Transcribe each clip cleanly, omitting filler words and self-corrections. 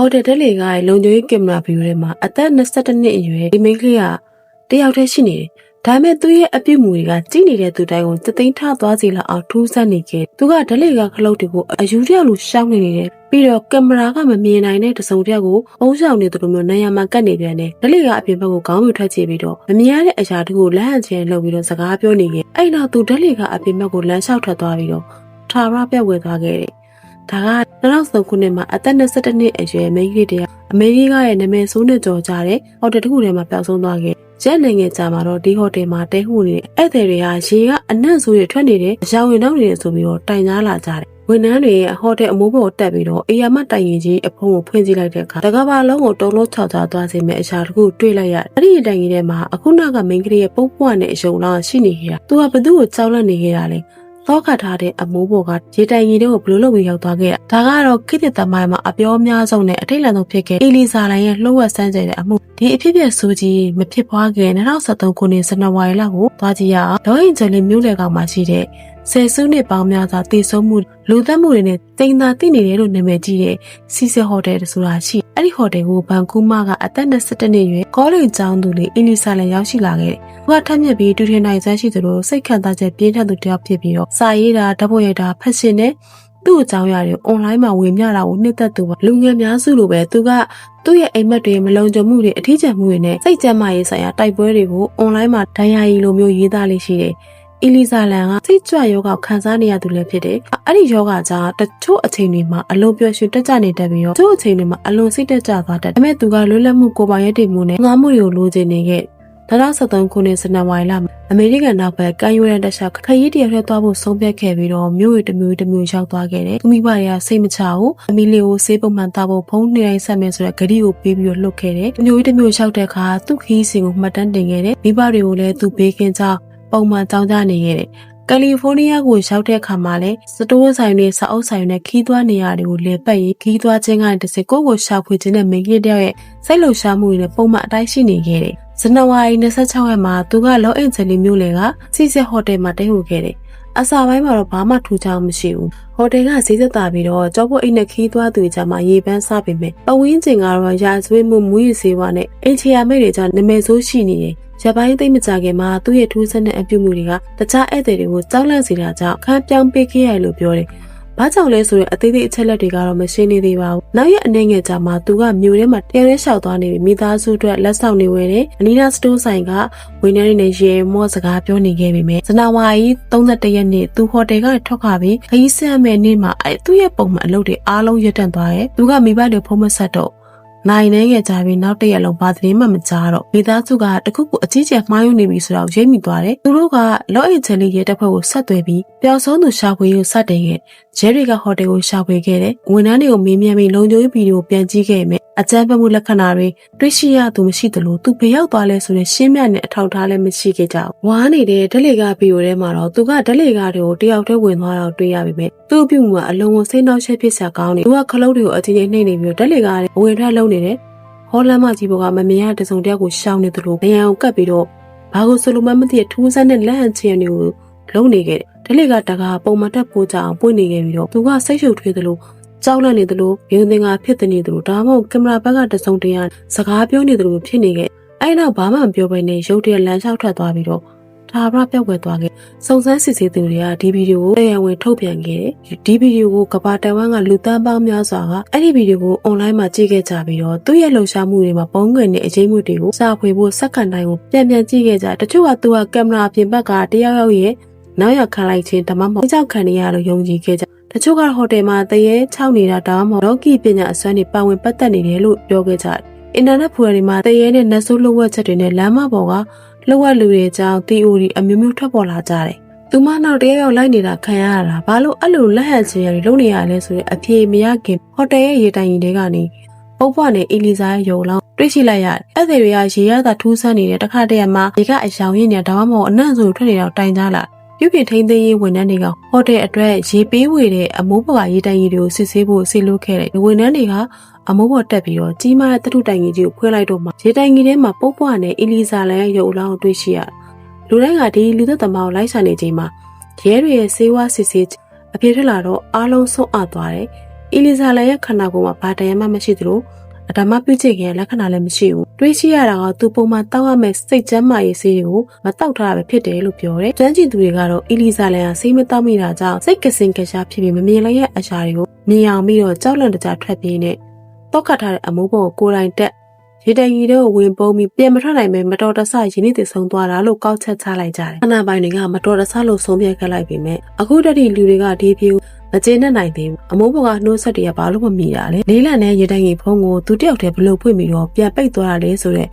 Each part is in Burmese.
ဟိုတယ်တက်လေကလုံခြုံရေးကင်မရာဗီဒီယိုထဲမှာအသက်22နှစ်အရွယ်ဒီမိန်းကလေးကတယောက်တည်းရှိနေတယ်။ဒါပေမဲ့သူ့ရဲ့အပြုအမူတွေကကြည့်နေတဲ့သူတိုင်းကိုတသိန်းထသွားစီလောက်အောင်ထူးဆန်းနေခဲ့။သူကဓလေကခလုတ်တွေကိုအယူတယောက်လိုရှောင်းနေတယ်။ပြီးတော့ကင်မရာကမမြင်နိုင်တဲ့တစုံတစ်ယောက်ကိုအုံးဆောင်နေသူလိုမျိုးနေရာမှာကတ်နေပြန်တယ်။ဓလေကအပြင်ဘက်ကိုခေါင်းပြထွက်ချပြီးတော့မမြင်ရတဲ့အရာတခုကိုလက်ဟန်ချင်လှုပ်ပြီးတော့စကားပြောနေခဲ့။အဲ့နောက်သူဓလေကအပြင်ဘက်ကိုလမ်းလျှောက်ထွက်သွားပြီးတော့ထာဝရပြတ်ဝဲသွားခဲ့တယ်။ဒါက2003ခုနှစ်မှာအသက်22နှစ်အရွယ်မိန်းကလေးတယောက်အမေရိကရဲ့နာမည်ဆိုးနဲ့ကြော်ကြတဲ့ဟိုတယ်တစ်ခုထဲမှာပျောက်ဆုံးသွားခဲ့။ရက်နိုင်ငံကြာမှာတော့ဒီဟိုတယ်မှာတဲခုနေတဲ့ဧည့်သည်တွေကရေကအနံ့ဆိုးတွေထွက်နေတယ်အယောင်ဝင်တော့နေတယ်ဆိုပြီးတော့တိုင်ကြားလာကြတယ်။ဝန်ထမ်းတွေရဲ့ဟိုတယ်အမိုးပေါ်တက်ပြီးတော့အေယာမတိုင်ရင်ကြီးအဖုံးကိုဖွင့်ကြည့်လိုက်တဲ့အခါတကဘာလုံးကိုတုံးလို့ခြောက်ချသွားစေမယ့်အရာတစ်ခုတွေ့လိုက်ရတယ်။အဲ့ဒီတိုင်ကြီးထဲမှာအခုနောက်ကမိန်းကလေးရဲ့ပုပ်ပွားနဲ့အယုံလောင်းရှိနေခဲ့တာ။သူကဘသူ့ကိုကြောက်လန့်နေခဲ့တာလဲ။သောခတ်ထားတဲ့အမိုးပေါ်ကရေတိုင်ကြီးတွေကိုဘလို့လုပ်ပြီးရောက်သွားခဲ့တာဒါကတော့ခိတ္တသမိုင်းမှာအပြောအများဆုံးနဲ့အထိတ်လန့်ဆုံးဖြစ်ခဲ့အီလီဇာလိုင်ရဲ့လှုပ်ဝက်ဆန်းကျဲတဲ့အမှုဒီအဖြစ်ပြက်ဆိုးကြီးမဖြစ်ပွားခင်2013ခုနှစ်ဇန်နဝါရီလကိုသွားကြည့်ရအောင်ဒေါ်ရင်ဂျယ်လီမြို့လေကောင်မှာရှိတဲ့ဆယ်စုနှစ်ပေါင်းများစွာတည်ဆုံးမှုလူသက်မှုတွေနဲ့တင်သာတည်နေတယ်လို့နာမည်ကြီးတဲ့စီစစ်ဟိုတယ်ဆိုတာရှိအဲ့ဒီဟိုတယ်ကိုဘန်ကူးမားကအသက်22နှစ်ရွယ်ကောလိပ်ကျောင်းသူလေးအီလီဇာလိုင်ရောက်ရှိလာခဲ့တယ်။သူကထက်မြက်ပြီးတူထင်နိုင်စမ်းရှိသလိုစိတ်ခံစားချက်ပြင်းထန်သူတစ်ယောက်ဖြစ်ပြီးတော့စာရေးတာဓာတ်ပုံရိုက်တာဖက်ရှင်နဲ့သူ့အကြောင်းအရာတွေအွန်လိုင်းမှာဝေမျှတာကိုနှစ်သက်သူပါလူငယ်များစုလိုပဲသူကသူ့ရဲ့အိမ်မက်တွေမလုံခြုံမှုတွေအထီးကျန်မှုတွေနဲ့စိတ်ကြမ်းမာရေးဆိုင်ရာတိုက်ပွဲတွေကိုအွန်လိုင်းမှာဒဏ်ရာရီလိုမျိုးရေးသားလေးရှိတယ်။အီလီဇာလန်ကစိတ်ကြွယောဂခံစားနေရသူလည်းဖြစ်တယ်။အဲ့ဒီယောဂကြောင့်တချို့အချိန်တွေမှာအလုံးပျော်ရွှင်တက်ကြနေတတ်ပြီးတော့တချို့အချိန်တွေမှာအလုံးစိတ်တက်ကြသွားတတ်တယ်။ဒါပေမဲ့သူကလွတ်လပ်မှုကိုယ်ပိုင်ရည်တည်မှုနဲ့ငါးမှုတွေကိုလိုချင်နေခဲ့2013ခုနှစ်ဇန်နဝါရီလမှာအမေရိကန်နောက်ဘက်ကမ်းရိုးတန်းတက်ရှာခရီးတရထဲသွားဖို့ဆုံးဖြတ်ခဲ့ပြီးတော့မြို့ရီတစ်မျိုးရောက်သွားခဲ့တယ်။သူမိဘတွေကစိတ်မချဘူး။အမီလီကိုဆေးပုံမှန်တောက်ဖို့ဖုန်းနေတိုင်းဆက်မယ်ဆိုတဲ့ဂရီကိုပေးပြီးတော့လှုပ်ခဲ့တယ်။မြို့ရီတစ်မျိုးရောက်တဲ့အခါသူ့ခီးစဉ်ကိုမှတ်တမ်းတင်ခဲ့တယ်။မိဘတွေကိုလည်းသူဘေးကင်းကြောင်းပုံမှန်တောင်းကြနေခဲ့တယ်။ကယ်လီဖိုးနီးယားကိုရောက်တဲ့အခါမှာလည်းစတိုးဆိုင်တွေစာအုပ်ဆိုင်တွေနဲ့ခီးသွွားနေရာတွေကိုလေပတ်ရေးခီးသွွားခြင်းကနေတစ်စိကိုရှာဖွေခြင်းနဲ့မိန်းကလေးတယောက်ရဲ့စိတ်လှုပ်ရှားမှုတွေနဲ့ပုံမှန်အတိုင်းရှိနေခဲ့တယ်။ဇန်နဝါရီ26ရက်မှာသူကလော့အင်ဂျယ်လီမြို့လေကစီစစ်ဟိုတယ်မှာတည်းခိုခဲ့တယ်။အစာပိုင်းမှာတော့ဘာမှထူးခြားမရှိဘူး။ဟိုတယ်ကဈေးသက်သာပြီးတော့ကြောဖို့အိတ်နဲ့ခီးသွွားသူကြမှာရေပန်းစားပေမဲ့ပဝင်းကျင်ကတော့ရာဇဝတ်မှုမူရည်စေဝါနဲ့အင်ချီယာမိတ်တွေကြောင့်နာမည်ဆိုးရှိနေတယ်။ရပိုင်းသိမ့်မကြခင်မှာသူ့ရဲ့ထူးဆန်းတဲ့အပြုအမူတွေကတခြားဧည့်သည်တွေကိုကြောက်လန့်စေတာကြောင့်ခန်းပြောင်းပေးခဲ့ရလို့ပြောတယ်။ဘာကြောင့်လဲဆိုရင်အသေးသေးအချက်လက်တွေကတော့မရှင်းနေသေးပါဘူး။နောက်ရက်အနေငယ်ကြာမှသူကမြို့ထဲမှာတယောက်တည်းလျှောက်သွားနေပြီးမိသားစုအတွက်လက်ဆောင်တွေဝယ်တယ်။အနီးနားစတိုးဆိုင်ကဝန်ထမ်းတွေနဲ့ရေမော့စကားပြောနေခဲ့ပေမဲ့ဇန်နဝါရီ31ရက်နေ့သူဟိုတယ်ကထွက်ခွာပြီးခရီးဆက်မဲ့နေ့မှာသူ့ရဲ့ပုံမှန်အလုပ်တွေအားလုံးရပ်တန့်သွားတယ်။သူကမိဘတွေဖုံးမဆက်တော့နိုင်နေခဲ့ကြပြီးနောက်တစ်ရက်လုံးဘာသတင်းမှမကြားတော့မိသားစုကတခုခုအကြီးကျယ်မှားယွင်းနေပြီဆိုတော့ရိပ်မိသွားတယ်သူတို့ကလော့အင်ဂျယ်လီရဲ့တပ်ဖွဲ့ကိုဆက်သွယ်ပြီးပျောက်ဆုံးသူရှာဖွေရေးစတင်ခဲ့ဂျယ်ရီကဟိုတယ်ကိုရှာဖွေခဲ့တယ်ဝန်ထမ်းတွေကိုမေးမြန်းပြီးလုံခြုံရေးဗီဒီယိုပြန်ကြည့်ခဲ့မယ်အကြမ်းဖက်မှုလက္ခဏာတွေတွေ့ရှိရသူမရှိသလိုသူဘယ်ရောက်သွားလဲဆိုတဲ့ရှင်းပြတဲ့အထောက်အထားလည်းမရှိခဲ့ကြဘူးဝါးနေတဲ့ဓလေကဗီဒီယိုထဲမှာတော့သူကဓလေကတွေကိုတယောက်တည်းဝင်သွားတော့တွေ့ရပြီပဲသူ့အပြုအမူကအလုံးဝစိတ်နှောက်ယှက်ဖြစ်စရာကောင်းနေသူကခလုတ်တွေကိုအချင်းချင်းနှိမ့်နေပြီးဓလေကတွေဝင်ထွက်လုံးနေတယ်ဟောလမ်းမကြီးပေါ်ကမမြင်ရတဲ့စုံတယောက်ကိုရှောင်းနေသလိုနေအောင်ကပ်ပြီးတော့ဘာကိုဆိုလိုမှမသိတဲ့ထူးဆန်းတဲ့လက်ဟန်ချင်တွေကိုလုံးနေခဲ့တယ်။ဓလေကတကားပုံမတက်ပိုးကြအောင်ပွင့်နေခဲ့ပြီးတော့သူကစိတ်ရှုပ်ထွေးသလိုကြောက်လန့်နေသလိုရုံသင်္ကာဖြစ်နေသလိုဒါမှမဟုတ်ကင်မရာဘက်ကတစုံတရာစကားပြောနေသလိုဖြစ်နေခဲ့။အဲ့တော့ဘာမှမပြောဘဲနဲ့ရုပ်တရက်လမ်းလျှောက်ထွက်သွားပြီးတော့ဒါဘရပြောက်ွယ်သွားခဲ့စုံစမ်းစစ်ဆေးသူတွေကဒီဗီဒီယိုကိုတရားဝင်ထုတ်ပြန်ခဲ့တယ်ဒီဗီဒီယိုကိုကမ္ဘာတဝန်းကလူသန်းပေါင်းများစွာကအဲ့ဒီဗီဒီယိုကိုအွန်လိုင်းမှာကြည့်ခဲ့ကြပြီးတော့သူ့ရဲ့လှုပ်ရှားမှုတွေမှာပုံငွေနဲ့အရေးမှုတွေကိုစာဖွေဖို့စက္ကန့်တိုင်းကိုပြန်ကြည့်ခဲ့ကြတချို့ကသူကကင်မရာပြင်ဘက်ကတယောက်ရဲ့နောက်ရခံလိုက်ခြင်းဒါမှမဟုတ်ကြောက်ခံနေရလို့ယုံကြည်ခဲ့ကြတချို့ကဟိုတယ်မှာတရေချောက်နေတာဒါမှမဟုတ်လော်ကီပညာအစွမ်းတွေပါဝင်ပတ်သက်နေတယ်လို့ပြောခဲ့ကြတယ်အင်တာနက်ဖွယ်တွေမှာတရေနဲ့နတ်ဆိုးလှုပ်ဝက်ချက်တွေနဲ့လမ်းမပေါ်ကလှုပ်ဝက်လူတွေအကြောင်း theory အမျိုးမျိုးထွက်ပေါ်လာကြတယ်။သူမနောက်တယောက်လိုက်နေတာခံရတာဘာလို့အဲ့လိုလက်ဟန်ချင်ရတွေလုပ်နေရလဲဆိုတဲ့အဖြေမရခင်ဟိုတယ်ရဲ့ရေတိုင်ရင်တွေကနေပုပ်ပွားနဲ့အီလီဇာရဲ့ရုံလောင်းတွေ့ရှိလိုက်ရတယ်။အဲ့ဒီတွေကရေရတာထူးဆန်းနေတဲ့တခါတည်းမှာဒီကအယောင်ရင်းနေတာဒါမှမဟုတ်အနံ့ဆိုထွက်နေတော့တိုင်ကြလာပြုပြင်ထိန်းသိမ်းရေးဝန်ထမ်းတွေကဟိုတယ်အတွက်ရေပေးဝေတဲ့အမိုးပေါ်ကရေတိုင်ရင်တွေကိုစစ်ဆေးဖို့ဆီလို့ခဲ့တယ်။ဝန်ထမ်းတွေကအမိုးပေါ်တက်ပြီးတော့ကြီးမားတဲ့တထုတိုင်ကြီးကိုဖွင့်လိုက်တော့မှရေတိုင်ကြီးထဲမှာပုပ်ပွားနဲ့အီလီဇာလန်ရဲ့ရုပ်အလောင်းတွေ့ရှိရတယ်။လူတိုင်းကဒီလူသက်သမားကိုလိုက်ရှာနေချိန်မှာရဲတွေရဲ့ဆေးဝါးစစ်ဆေးအပြေထွက်လာတော့အားလုံးဆုံးအပ်သွားတယ်။ အီလီဇာလန်ရဲ့ခန္ဓာကိုယ်မှာဘာတရားမှမရှိသလိုအဓမ္မပြုချင်ခင်လက္ခဏာလည်းမရှိဘူးတွေးရှိရတာကသူပုံမှန်တောက်ရမယ့်စိတ်ကျန်းမာရေးဆေးတွေကိုမတောက်ထားတာပဲဖြစ်တယ်လို့ပြောတယ်။ကျွမ်းကျင်သူတွေကတော့အီလီဇာလန်ဟာဆေးမတောက်မိတာကြောင့်စိတ်ကစင်ကရှာဖြစ်ပြီးမမြင်လည်းရဲ့အရာတွေကိုမြင်အောင်ပြီးတော့ကြောက်လန့်တကြားထွက်ပြေးနေတော့ခတ်ထားတဲ့အမိုးပေါ်ကိုယ်တိုင်တက်ရေတံကြီးတို့ဝင်ပုံးပြီးပြန်မထွက်နိုင်ပဲမတော်တဆရင်းနှီးတည်ဆုံးသွားတာလို့ကောက်ချက်ချလိုက်ကြတယ်။အနာပိုင်တွေကမတော်တဆလို့ဆုံးဖြတ်ခဲ့လိုက်ပေမဲ့အခုတည်းလူတွေကဒီပြေမကျေနပ်နိုင်သေးဘူး။အမိုးပေါ်ကနှိုးဆက်တွေကဘာလို့မမိတာလဲ။လေးလံနဲ့ရေတံကြီးဖုံးကိုသူတယောက်တည်းဘလို့ဖွင့်ပြီးတော့ပြန်ပိတ်သွားတာလဲဆိုတော့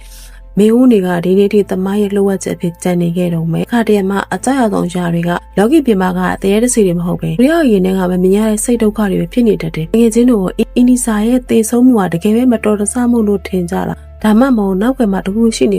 မင်းဦးတွေကဒီနေ့ထိသမားရဲ့လှုပ်ဝက်ချက်ဖြစ်ကြံနေခဲ့တော့မယ်။ခါတည်းမှာအကြရဆုံးຢာတွေကလောကီပြမကတရေတစီတွေမဟုတ်ပဲ။ရီယောရင်ထဲကမမြင်ရတဲ့စိတ်ဒုက္ခတွေဖြစ်နေတတ်တယ်။ငယ်ချင်းတို့အီနီစာရဲ့တေဆုံးမှုကတကယ်ပဲမတော်တဆမှုလို့ထင်ကြတာ။ဒါမှမဟုတ်နောက်ကွယ်မှာတခုရှိနေ